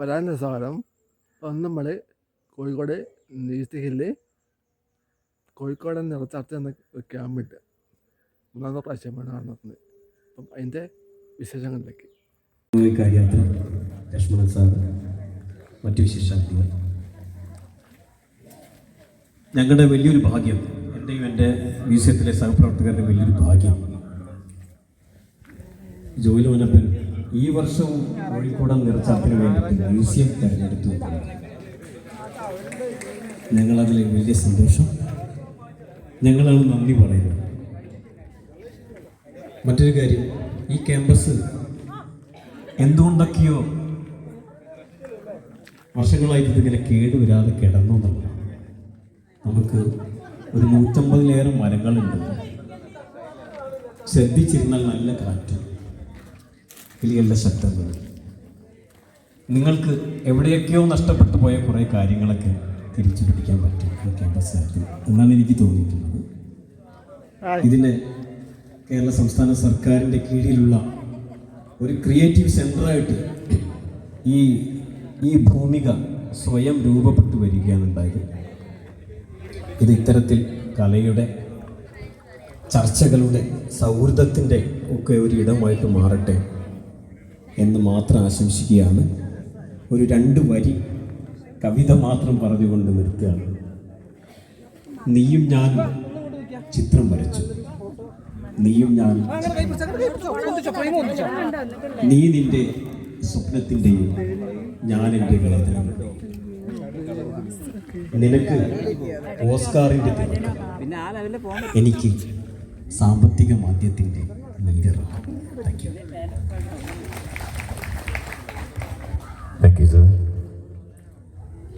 വരാൻ രസകരം. ഇപ്പം നമ്മൾ കോഴിക്കോട് ഈസ്റ്റ് ഹില്ല് കോഴിക്കോട് നിറച്ചാർച്ച എന്ന ക്യാമ്പിട്ട് 3ാമത്തെ പ്രാവശ്യമാണ് നടന്നത്. അപ്പം അതിൻ്റെ വിശേഷങ്ങളിലേക്ക് കാര്യാത്ര ലക്ഷ്മണൻ സാർ, മറ്റു വിശേഷാർത്ഥികൾ, ഞങ്ങളുടെ വലിയൊരു ഭാഗ്യം, എൻ്റെയും എൻ്റെ മ്യൂസിയത്തിലെ സഹപ്രവർത്തകരുടെ വലിയൊരു ഭാഗ്യം, ജോലി മുനപ്പൻ ഈ വർഷവും കോഴിക്കോടൻ നിറച്ചാർത്തിന് വേണ്ടിയിട്ട് മ്യൂസിയം തിരഞ്ഞെടുത്തു. ഞങ്ങളതിൽ വലിയ സന്തോഷം, ഞങ്ങളാണ് നന്ദി പറയുന്നത്. മറ്റൊരു കാര്യം, ഈ ക്യാമ്പസ് എന്തുകൊണ്ടൊക്കെയോ വർഷങ്ങളായിട്ട് ഇതിങ്ങനെ കേടുവരാതെ കിടന്നു എന്നുള്ളതാണ്. നമുക്ക് ഒരു 150-ലേറെ മരങ്ങളുണ്ട്. ശ്രദ്ധിച്ചിരുന്നാൽ നല്ല കാറ്റ്, കിളികളുടെ ശബ്ദങ്ങൾ, നിങ്ങൾക്ക് എവിടെയൊക്കെയോ നഷ്ടപ്പെട്ടു പോയ കുറേ കാര്യങ്ങളൊക്കെ തിരിച്ചു പിടിക്കാൻ പറ്റും ഈ ക്യാമ്പസിനകത്ത് എന്നാണ് എനിക്ക് തോന്നിയിട്ടുള്ളത്. ഇതിന് കേരള സംസ്ഥാന സർക്കാരിൻ്റെ കീഴിലുള്ള ഒരു ക്രിയേറ്റീവ് സെൻ്ററായിട്ട് ഈ ഭൂമിക സ്വയം രൂപപ്പെട്ടു വരികയാണ് ഉണ്ടായത്. ഇത് ഇത്തരത്തിൽ കലയുടെ, ചർച്ചകളുടെ, സൗഹൃദത്തിൻ്റെ ഒക്കെ ഒരു ഇടമായിട്ട് മാറട്ടെ എന്ന് മാത്രം ആശംസിക്കുകയാണ്. ഒരു 2 വരി കവിത മാത്രം പറഞ്ഞുകൊണ്ട് നിർത്തുകയാണ്. നീയും ഞാനും ചിത്രം വരച്ചു, നീയും ഞാനും, നീ നിന്റെ സ്വപ്നത്തിൻ്റെയും ഞാൻ എൻ്റെ വേദന, നിനക്ക് ഓസ്കാറിൻ്റെ തിളക്കം, എനിക്ക് സാമ്പത്തിക മാന്ദ്യത്തിൻ്റെ നീരിറക്കം. Thank you. Thank you sir.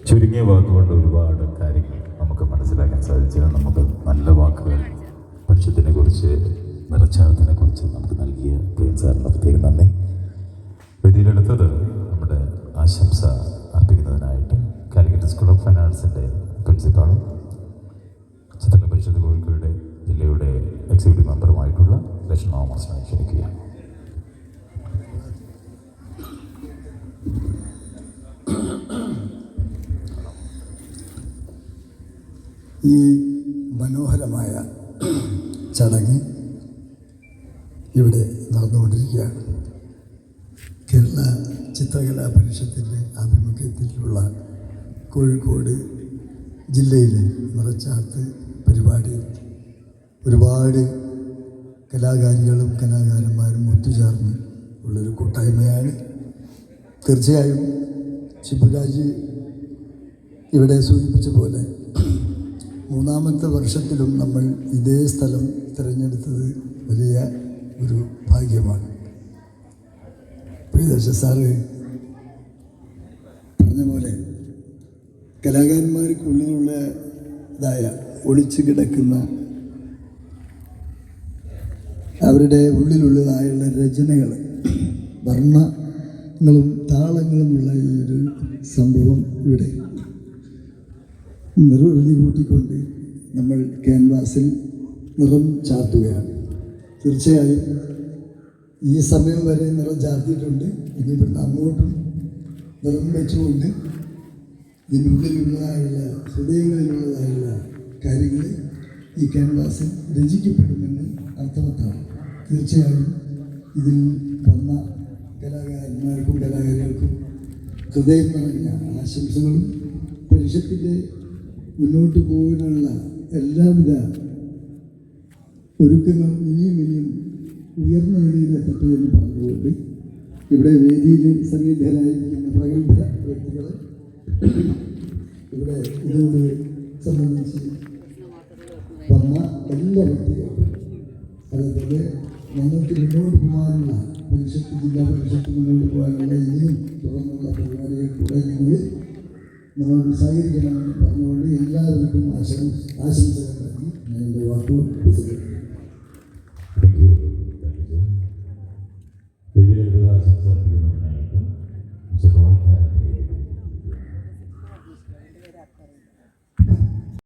ചുരുങ്ങിയ വാക്കുകൊണ്ട് ഒരുപാട് കാര്യങ്ങൾ നമുക്ക് മനസ്സിലാക്കാൻ സാധിച്ചു. നമുക്ക് നല്ല വാക്കുകൾ പക്ഷത്തിനെ കുറിച്ച്, നിറച്ചാഴത്തിനെ കുറിച്ച് നമുക്ക് നൽകിയ പ്രിയൻ സാറിന് പ്രത്യേകം നന്ദി. വേദിയിലെടുത്തത് നമ്മുടെ ആശംസ അർപ്പിക്കുന്നതിനായിട്ട് കാലിക്കറ്റ് സ്കൂൾ ഓഫ് ഫൈൻ ആർട്സിൻ്റെ പ്രിൻസിപ്പാളും ചിത്രകല പരിഷത്ത് കോഴിക്കോട് ജില്ലയുടെ എക്സിക്യൂട്ടീവ് മെമ്പറുമായിട്ടുള്ള ലക്ഷ്മണ മാസ്റ്ററെ ക്ഷണിക്കുകയാണ്. ഈ മനോഹരമായ ചടങ്ങ് ഇവിടെ നടന്നുകൊണ്ടിരിക്കുകയാണ്. കേരള ചിത്രകലാ പരിഷത്തിൻ്റെ ആഭിമുഖ്യത്തിലുള്ള കോഴിക്കോട് ജില്ലയിലെ നിറച്ചാർത്ത് പരിപാടി ഒരുപാട് കലാകാരികളും കലാകാരന്മാരും ഒത്തുചേർന്ന് ഉള്ളൊരു കൂട്ടായ്മയാണ്. തീർച്ചയായും ശിബുരാജ് ഇവിടെ സൂചിപ്പിച്ച പോലെ 3ാമത്തെ വർഷത്തിലും നമ്മൾ ഇതേ സ്ഥലം തിരഞ്ഞെടുത്തത് വലിയ ഒരു ഭാഗ്യമാണ്. പ്രിയദർശ സാറ് പറഞ്ഞ പോലെ കലാകാരന്മാർക്കുള്ളിലുള്ളതായ ഒളിച്ചു കിടക്കുന്ന അവരുടെ ഉള്ളിലുള്ളതായുള്ള രചനകൾ, വർണ്ണങ്ങളും താളങ്ങളുമുള്ള ഈ ഒരു സംഭവം ഇവിടെ നിർവൃതി കൂട്ടിക്കൊണ്ട് നമ്മൾ ക്യാൻവാസിൽ നിറം ചാർത്തുകയാണ്. തീർച്ചയായും ഈ സമയം വരെ നിറം ചാർത്തിയിട്ടുണ്ട്. ഇനി ഇവിടുന്ന് അങ്ങോട്ടും നിറം വെച്ചുകൊണ്ട് ഇതിനുള്ളിലുള്ളതായുള്ള, ഹൃദയങ്ങളിലുള്ളതായുള്ള കാര്യങ്ങൾ ഈ ക്യാൻവാസിൽ രചിക്കപ്പെടുമെന്ന് അർത്ഥവത്താണ്. തീർച്ചയായും ഇതിൽ വന്ന കലാകാരന്മാർക്കും കലാകാരികൾക്കും ഹൃദയം നിറഞ്ഞ ആശംസകളും പരിഷത്തിൻ്റെ മുന്നോട്ട് പോകാനുള്ള എല്ലാവിധ ഒരുക്കങ്ങളും ഇനിയും ഉയർന്ന നിലയിലെത്തട്ടെ എന്ന് പറഞ്ഞുകൊണ്ട് ഇവിടെ വേദിയിൽ സന്നിഹിതരായിരിക്കുന്ന പ്രഗത്ഭ വ്യക്തികളെ, ഇവിടെ ഇതിനോട് സംബന്ധിച്ച് വന്ന എല്ലാ വ്യക്തികളും, അതേപോലെ ഞങ്ങൾക്ക് മുന്നോട്ട് പോകാനുള്ള പരിഷത്ത്, ജില്ലാ പരിഷത്ത് മുന്നോട്ട് പോകാനുള്ള ഇനിയും തുടർന്നുള്ള പരിപാടികൾ കൂടെ നമ്മളോട് സഹകരിക്കണമെന്ന് പറഞ്ഞുകൊണ്ട് എല്ലാവർക്കും ആശംസകൾ നൽകി ഞാൻ എൻ്റെ വാക്കുകൾ